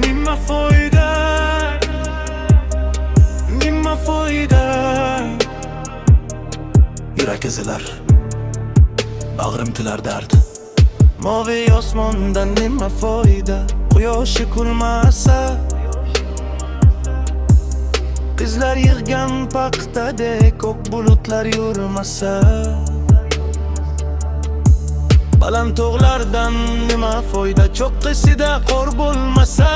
Nima foyda, nima foyda. Yurak ezilar, bag'rim tilar dard. Moviy osmondan nima foyda, quyoshi kulmasa. Qizlar yig'gan paxtadek ko'k bulutlar yurmasa. Baland tog'lardan nima foyda, cho'qqisida qor bo'lmasa.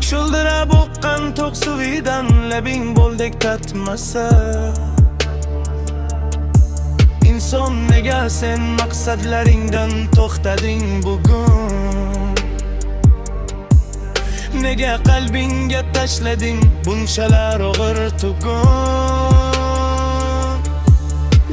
Sho'ldirab oqqan to'q suvidan labing bo'ldek tatmasa. İnson nega sen maqsadlaringdan to'xtading bugun? Nega qalbingga tashlading bunchalar og'ir tugun?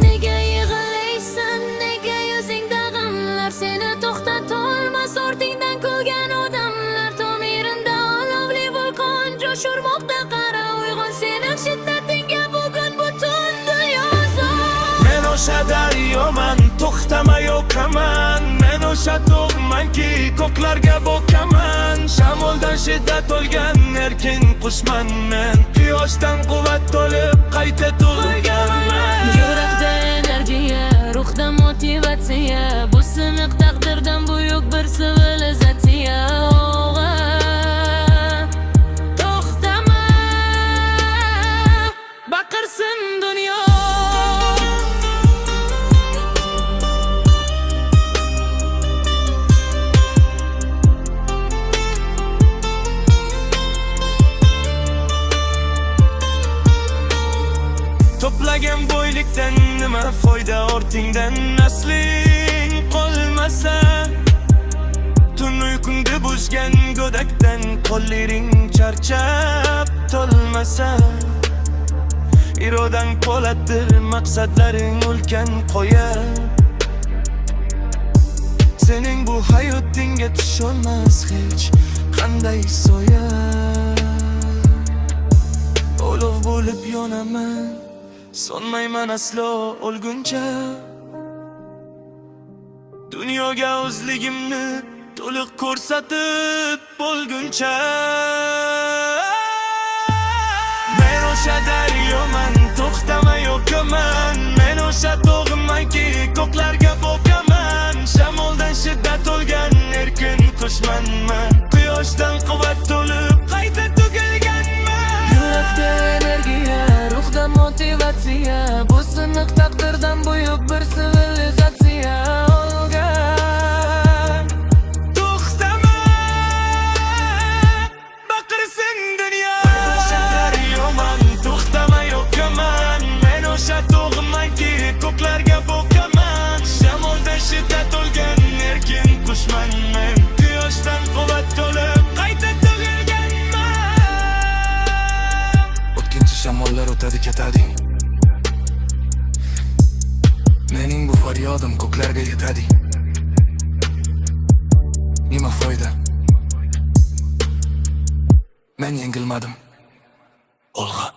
Nega yig'laysan, nega yuzingda g'amlar seni to'xtatolmas ortingdan kulgan odamlar. Tomirinda olovli vulqon jo'shurmoqda, qara uyg'on sening shiddatingga bugun butun dunyo zor. Men o'sha daryoman, to'xtamay oqaman. Men o'sha tog'manki, ko'klarga bokaman. Shamoldan shiddat olgan erkin qushman men. Quyoshdan quvvat olib qayta tug'ilganman. Yurakda energiya, ruhda motivatsiya, bu siniq taqdirdan buyuk bir sivilizatsiya. To'xtama, baqirsin dunyo. To'plagan boylikdan nima foyda, ortingdan nasling qolmasa. Tun uyqungni buzgan go'dakdan qo'llaring charchab to'lmasa. Irodang po'latdir, maqsadlaring ulkan qo'ya. Sening bu hayotingga tusholmas hech qanday soya. Olov bo'lib yonaman, sonmayman aslo o'lguncha. Dunyoga o'zligimni to'liq ko'rsatib bo'lguncha. Men o'sha daryoman, to'xtamay oqaman. Men o'sha tog'manki, ko'klarga bokaman. Shamoldan shiddat olgan erkin qushmanman. Quyoshdan quvvat olib qayta tug'ilganman. Yurakda energiya, ruhda motivatsiya, bu siniq taqdirdan buyuk bir sivilizatsiya. Olgan to'xtama, baqirsin dunyo. Men o'sha daryoman, to'xtamay oqaman. Men o'sha tog'manki, ko'klarga bokaman. Shamoldan shiddat olgan erkin qushman men. Quyoshdan quvvat olib qayta tug'ilganman. O'tkinchi shamollar o'tadi ketadi, mening bu faryodim ko'klarga yetadi. Nima foyda, men yengilmadim. Olg'a.